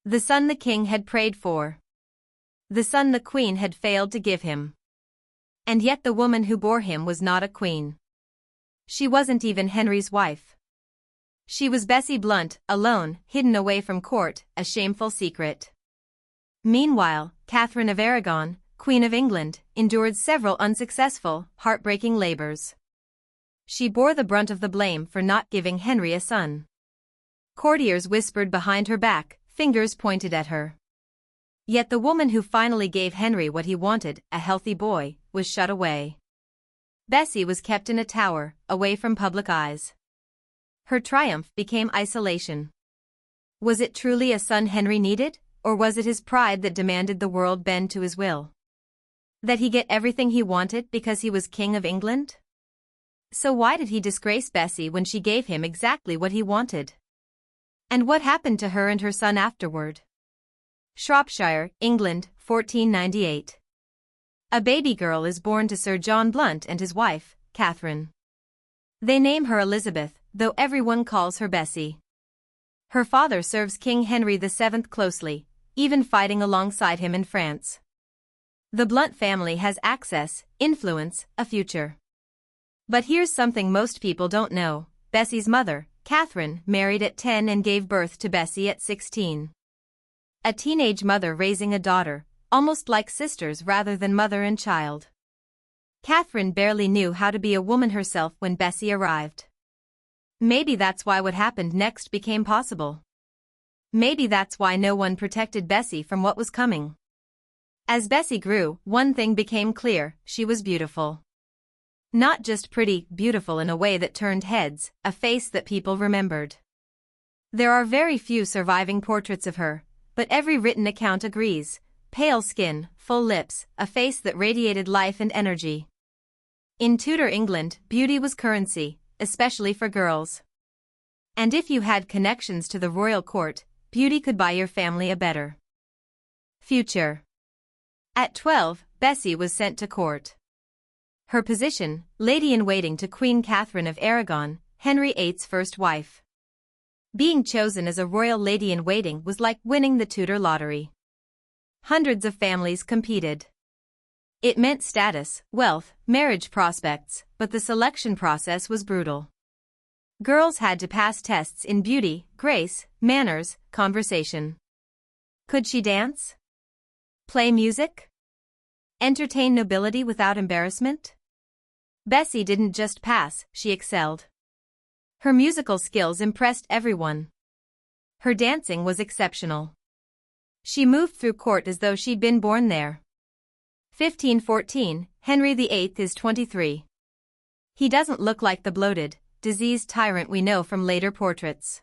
The son the king had prayed for. The son the queen had failed to give him. And yet the woman who bore him was not a queen. She wasn't even Henry's wife. She was Bessie Blount, alone, hidden away from court, a shameful secret. Meanwhile, Catherine of Aragon, Queen of England, endured several unsuccessful, heartbreaking labors. She bore the brunt of the blame for not giving Henry a son. Courtiers whispered behind her back, fingers pointed at her. Yet the woman who finally gave Henry what he wanted, a healthy boy, was shut away. Bessie was kept in a tower, away from public eyes. Her triumph became isolation. Was it truly a son Henry needed, or was it his pride that demanded the world bend to his will? That he get everything he wanted because he was King of England? So why did he disgrace Bessie when she gave him exactly what he wanted? And what happened to her and her son afterward? Shropshire, England, 1498. A baby girl is born to Sir John Blount and his wife, Catherine. They name her Elizabeth, though everyone calls her Bessie. Her father serves King Henry VII closely, even fighting alongside him in France. The Blount family has access, influence, a future. But here's something most people don't know. Bessie's mother, Catherine, married at 10 and gave birth to Bessie at 16. A teenage mother raising a daughter, almost like sisters rather than mother and child. Catherine barely knew how to be a woman herself when Bessie arrived. Maybe that's why what happened next became possible. Maybe that's why no one protected Bessie from what was coming. As Bessie grew, one thing became clear: she was beautiful. Not just pretty, beautiful in a way that turned heads, a face that people remembered. There are very few surviving portraits of her, but every written account agrees: pale skin, full lips, a face that radiated life and energy. In Tudor England, beauty was currency, especially for girls. And if you had connections to the royal court, beauty could buy your family a better future. At 12, Bessie was sent to court. Her position, lady-in-waiting to Queen Catherine of Aragon, Henry VIII's first wife. Being chosen as a royal lady-in-waiting was like winning the Tudor lottery. Hundreds of families competed. It meant status, wealth, marriage prospects, but the selection process was brutal. Girls had to pass tests in beauty, grace, manners, conversation. Could she dance? Play music? Entertain nobility without embarrassment? Bessie didn't just pass, she excelled. Her musical skills impressed everyone. Her dancing was exceptional. She moved through court as though she'd been born there. 1514, Henry VIII is 23. He doesn't look like the bloated, diseased tyrant we know from later portraits.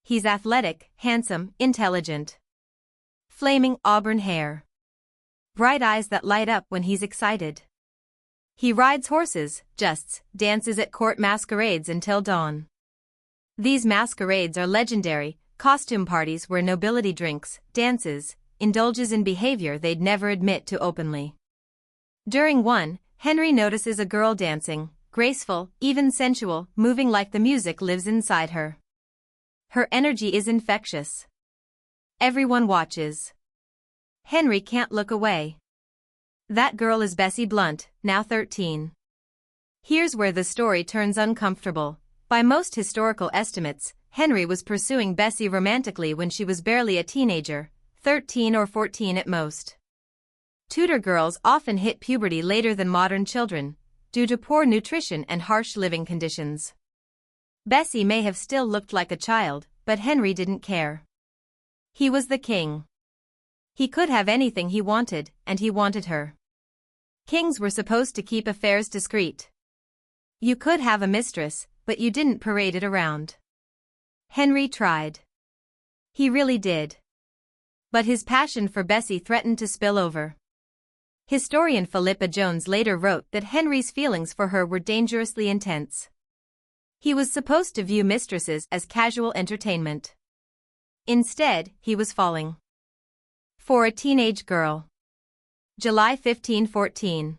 He's athletic, handsome, intelligent. Flaming auburn hair. Bright eyes that light up when he's excited. He rides horses, justs, dances at court masquerades until dawn. These masquerades are legendary, costume parties where nobility drinks, dances, indulges in behavior they'd never admit to openly. During one, Henry notices a girl dancing, graceful, even sensual, moving like the music lives inside her. Her energy is infectious. Everyone watches. Henry can't look away. That girl is Bessie Blount, now 13. Here's where the story turns uncomfortable. By most historical estimates, Henry was pursuing Bessie romantically when she was barely a teenager, 13 or 14 at most. Tudor girls often hit puberty later than modern children, due to poor nutrition and harsh living conditions. Bessie may have still looked like a child, but Henry didn't care. He was the king. He could have anything he wanted, and he wanted her. Kings were supposed to keep affairs discreet. You could have a mistress, but you didn't parade it around. Henry tried. He really did. But his passion for Bessie threatened to spill over. Historian Philippa Jones later wrote that Henry's feelings for her were dangerously intense. He was supposed to view mistresses as casual entertainment. Instead, he was falling for a teenage girl. July 1514.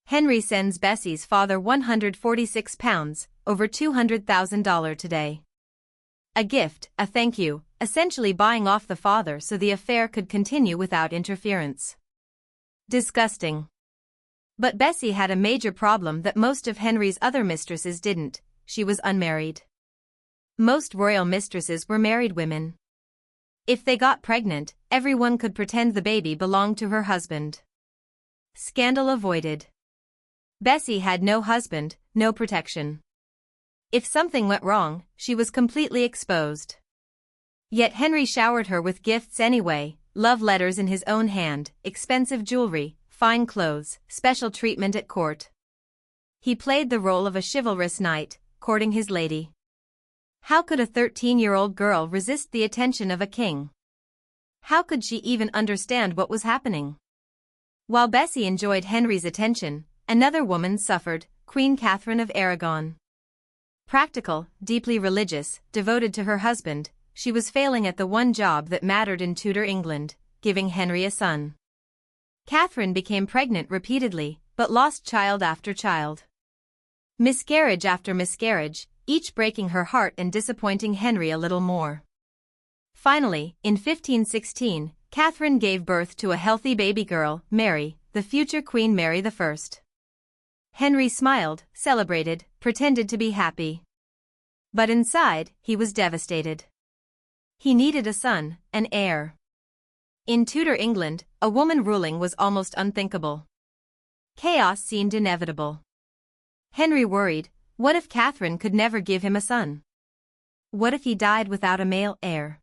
Henry sends Bessie's father £146, over $200,000 today. A gift, a thank you, essentially buying off the father so the affair could continue without interference. Disgusting. But Bessie had a major problem that most of Henry's other mistresses didn't: she was unmarried. Most royal mistresses were married women. If they got pregnant, everyone could pretend the baby belonged to her husband. Scandal avoided. Bessie had no husband, no protection. If something went wrong, she was completely exposed. Yet Henry showered her with gifts anyway: love letters in his own hand, expensive jewelry, fine clothes, special treatment at court. He played the role of a chivalrous knight, courting his lady. How could a 13-year-old girl resist the attention of a king? How could she even understand what was happening? While Bessie enjoyed Henry's attention, another woman suffered: Queen Catherine of Aragon. Practical, deeply religious, devoted to her husband, she was failing at the one job that mattered in Tudor England: giving Henry a son. Catherine became pregnant repeatedly, but lost child after child. Miscarriage after miscarriage, each breaking her heart and disappointing Henry a little more. Finally, in 1516, Catherine gave birth to a healthy baby girl, Mary, the future Queen Mary I. Henry smiled, celebrated, pretended to be happy. But inside, he was devastated. He needed a son, an heir. In Tudor England, a woman ruling was almost unthinkable. Chaos seemed inevitable. Henry worried: what if Catherine could never give him a son? What if he died without a male heir?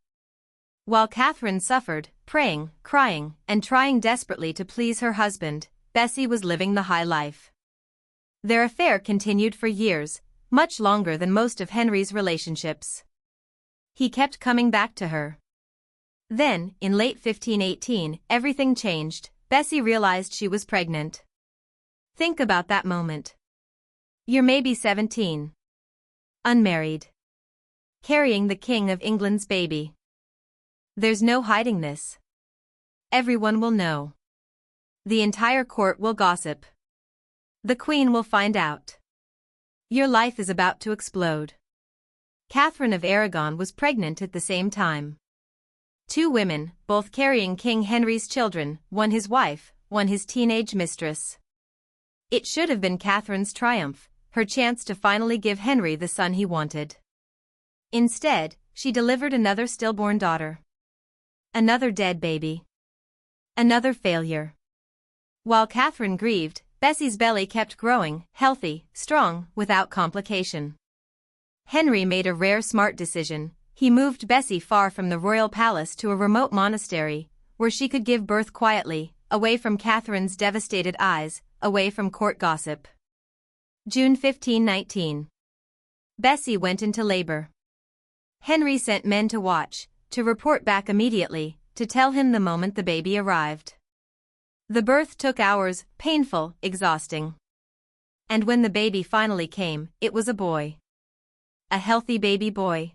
While Catherine suffered, praying, crying, and trying desperately to please her husband, Bessie was living the high life. Their affair continued for years, much longer than most of Henry's relationships. He kept coming back to her. Then, in late 1518, everything changed. Bessie realized she was pregnant. Think about that moment. You're maybe 17. Unmarried. Carrying the King of England's baby. There's no hiding this. Everyone will know. The entire court will gossip. The Queen will find out. Your life is about to explode. Catherine of Aragon was pregnant at the same time. Two women, both carrying King Henry's children, one his wife, one his teenage mistress. It should have been Catherine's triumph, her chance to finally give Henry the son he wanted. Instead, she delivered another stillborn daughter. Another dead baby. Another failure. While Catherine grieved, Bessie's belly kept growing, healthy, strong, without complication. Henry made a rare smart decision. He moved Bessie far from the royal palace to a remote monastery, where she could give birth quietly, away from Catherine's devastated eyes, away from court gossip. June 1519. Bessie went into labor. Henry sent men to watch, to report back immediately, to tell him the moment the baby arrived. The birth took hours, painful, exhausting. And when the baby finally came, it was a boy. A healthy baby boy.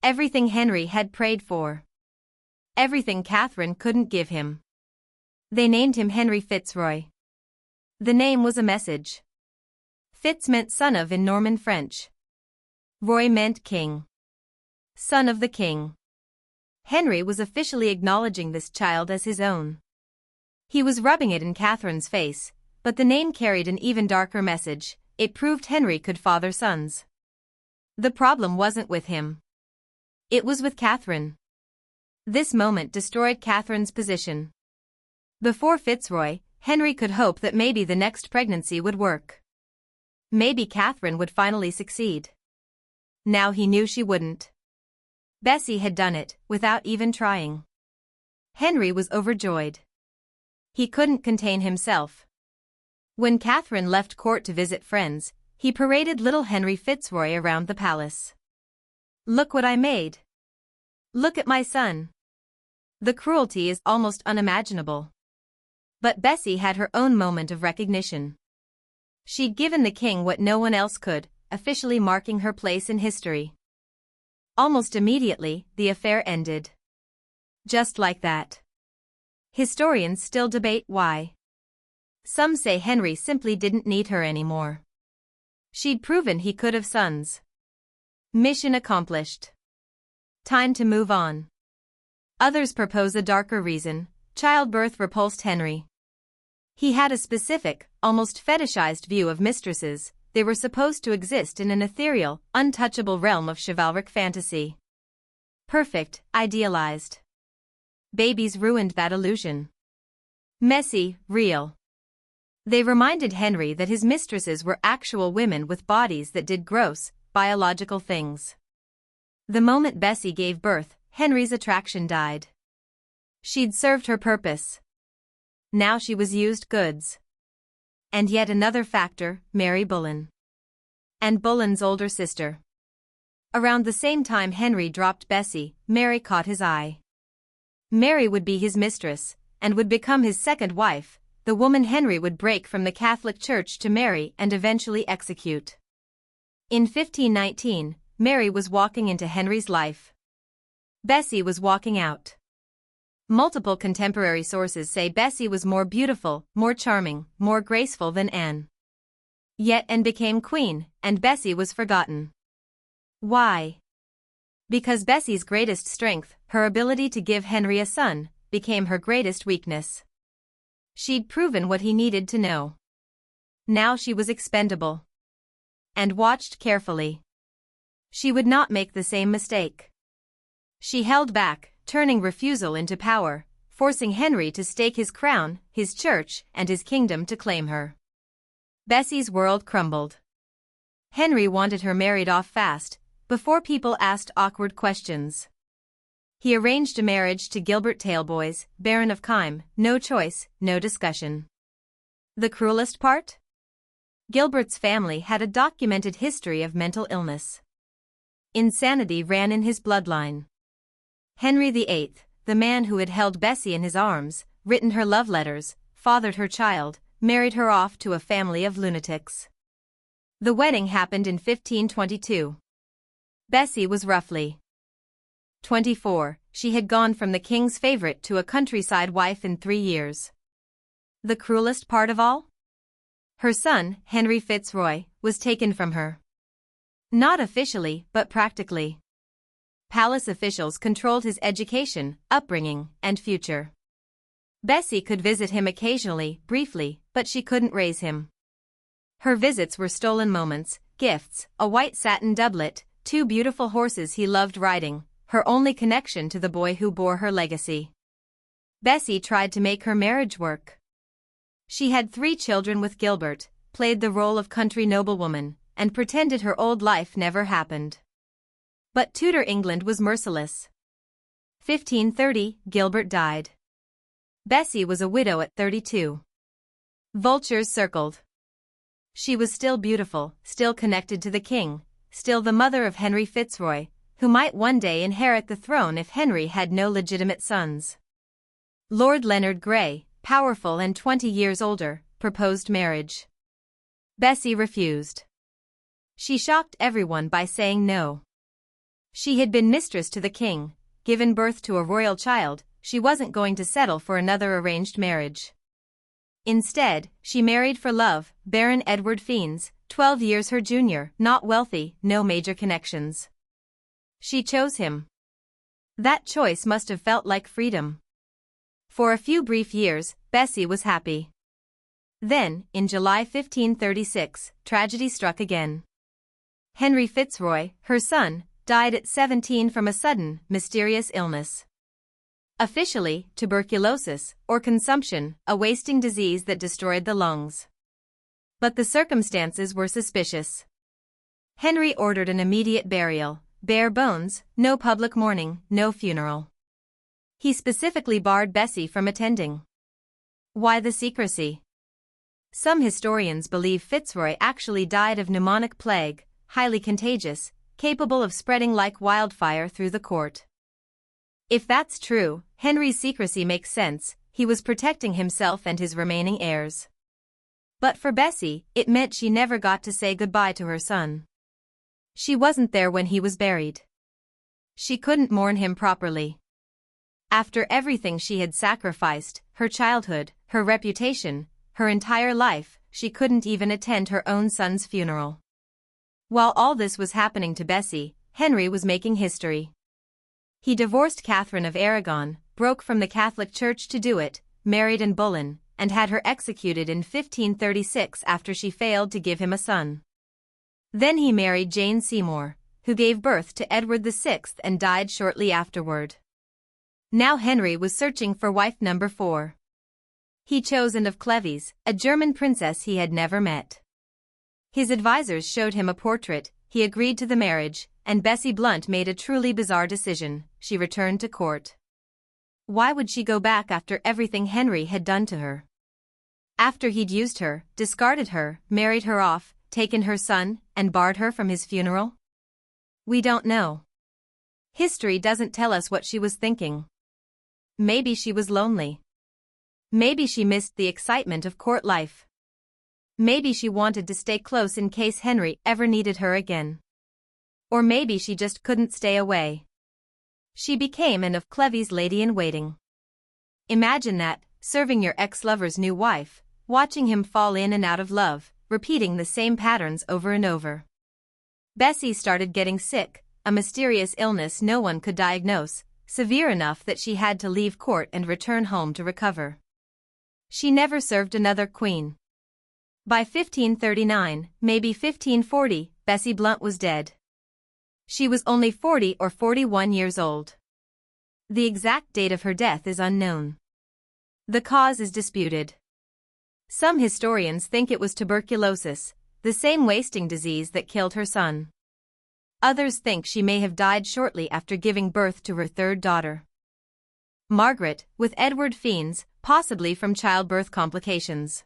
Everything Henry had prayed for. Everything Catherine couldn't give him. They named him Henry FitzRoy. The name was a message. Fitz meant son of in Norman French. Roy meant king. Son of the king. Henry was officially acknowledging this child as his own. He was rubbing it in Catherine's face, but the name carried an even darker message: it proved Henry could father sons. The problem wasn't with him. It was with Catherine. This moment destroyed Catherine's position. Before FitzRoy, Henry could hope that maybe the next pregnancy would work. Maybe Catherine would finally succeed. Now he knew she wouldn't. Bessie had done it, without even trying. Henry was overjoyed. He couldn't contain himself. When Catherine left court to visit friends, he paraded little Henry FitzRoy around the palace. Look what I made. Look at my son. The cruelty is almost unimaginable. But Bessie had her own moment of recognition. She'd given the king what no one else could, officially marking her place in history. Almost immediately, the affair ended. Just like that. Historians still debate why. Some say Henry simply didn't need her anymore. She'd proven he could have sons. Mission accomplished. Time to move on. Others propose a darker reason: childbirth repulsed Henry. He had a specific, almost fetishized view of mistresses. They were supposed to exist in an ethereal, untouchable realm of chivalric fantasy. Perfect, idealized. Babies ruined that illusion. Messy, real. They reminded Henry that his mistresses were actual women with bodies that did gross, biological things. The moment Bessie gave birth, Henry's attraction died. She'd served her purpose. Now she was used goods. And yet another factor: Mary Boleyn. And Boleyn's older sister. Around the same time Henry dropped Bessie, Mary caught his eye. Mary would be his mistress, and would become his second wife, the woman Henry would break from the Catholic Church to marry and eventually execute. In 1519, Mary was walking into Henry's life. Bessie was walking out. Multiple contemporary sources say Bessie was more beautiful, more charming, more graceful than Anne. Yet Anne became queen, and Bessie was forgotten. Why? Because Bessie's greatest strength, her ability to give Henry a son, became her greatest weakness. She'd proven what he needed to know. Now she was expendable. And watched carefully. She would not make the same mistake. She held back, turning refusal into power, forcing Henry to stake his crown, his church, and his kingdom to claim her. Bessie's world crumbled. Henry wanted her married off fast, before people asked awkward questions. He arranged a marriage to Gilbert Talboys, Baron of Kyme, no choice, no discussion. The cruelest part? Gilbert's family had a documented history of mental illness. Insanity ran in his bloodline. Henry VIII, the man who had held Bessie in his arms, written her love letters, fathered her child, married her off to a family of lunatics. The wedding happened in 1522. Bessie was roughly 24. She had gone from the king's favorite to a countryside wife in 3 years. The cruelest part of all? Her son, Henry FitzRoy, was taken from her. Not officially, but practically. Palace officials controlled his education, upbringing, and future. Bessie could visit him occasionally, briefly, but she couldn't raise him. Her visits were stolen moments, gifts, a white satin doublet, 2 beautiful horses he loved riding, her only connection to the boy who bore her legacy. Bessie tried to make her marriage work. She had 3 children with Gilbert, played the role of country noblewoman, and pretended her old life never happened. But Tudor England was merciless. 1530, Gilbert died. Bessie was a widow at 32. Vultures circled. She was still beautiful, still connected to the king, still the mother of Henry FitzRoy, who might one day inherit the throne if Henry had no legitimate sons. Lord Leonard Grey, powerful and 20 years older, proposed marriage. Bessie refused. She shocked everyone by saying no. She had been mistress to the king, given birth to a royal child. She wasn't going to settle for another arranged marriage. Instead, she married for love, Baron Edward Fiennes, 12 years her junior, not wealthy, no major connections. She chose him. That choice must have felt like freedom. For a few brief years, Bessie was happy. Then, in July 1536, tragedy struck again. Henry FitzRoy, her son, died at 17 from a sudden, mysterious illness. Officially, tuberculosis, or consumption, a wasting disease that destroyed the lungs. But the circumstances were suspicious. Henry ordered an immediate burial, bare bones, no public mourning, no funeral. He specifically barred Bessie from attending. Why the secrecy? Some historians believe FitzRoy actually died of pneumonic plague, highly contagious, capable of spreading like wildfire through the court. If that's true, Henry's secrecy makes sense. He was protecting himself and his remaining heirs. But for Bessie, it meant she never got to say goodbye to her son. She wasn't there when he was buried. She couldn't mourn him properly. After everything she had sacrificed, her childhood, her reputation, her entire life, she couldn't even attend her own son's funeral. While all this was happening to Bessie, Henry was making history. He divorced Catherine of Aragon, broke from the Catholic Church to do it, married Anne Boleyn, and had her executed in 1536 after she failed to give him a son. Then he married Jane Seymour, who gave birth to Edward VI and died shortly afterward. Now Henry was searching for wife number 4. He chose Anne of Cleves, a German princess he had never met. His advisors showed him a portrait, he agreed to the marriage, and Bessie Blount made a truly bizarre decision: she returned to court. Why would she go back after everything Henry had done to her? After he'd used her, discarded her, married her off, taken her son, and barred her from his funeral? We don't know. History doesn't tell us what she was thinking. Maybe she was lonely. Maybe she missed the excitement of court life. Maybe she wanted to stay close in case Henry ever needed her again. Or maybe she just couldn't stay away. She became Anne of Cleves' lady-in-waiting. Imagine that, serving your ex-lover's new wife, watching him fall in and out of love, repeating the same patterns over and over. Bessie started getting sick, a mysterious illness no one could diagnose, severe enough that she had to leave court and return home to recover. She never served another queen. By 1539, maybe 1540, Bessie Blount was dead. She was only 40 or 41 years old. The exact date of her death is unknown. The cause is disputed. Some historians think it was tuberculosis, the same wasting disease that killed her son. Others think she may have died shortly after giving birth to her third daughter, Margaret, with Edward Fiennes, possibly from childbirth complications.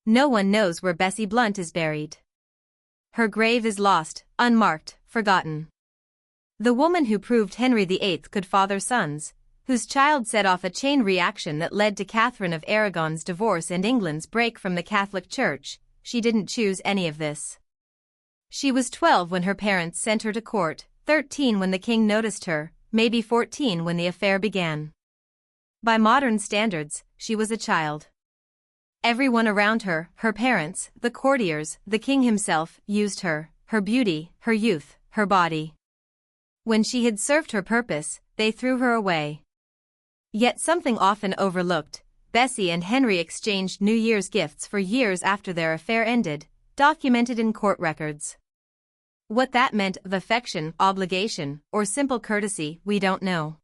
No one knows where Bessie Blount is buried. Her grave is lost, unmarked, forgotten. The woman who proved Henry VIII could father sons, whose child set off a chain reaction that led to Catherine of Aragon's divorce and England's break from the Catholic Church, she didn't choose any of this. She was 12 when her parents sent her to court, 13 when the king noticed her, maybe 14 when the affair began. By modern standards, she was a child. Everyone around her, her parents, the courtiers, the king himself, used her, her beauty, her youth, her body. When she had served her purpose, they threw her away. Yet something often overlooked: Bessie and Henry exchanged New Year's gifts for years after their affair ended, documented in court records. What that meant of affection, obligation, or simple courtesy, we don't know.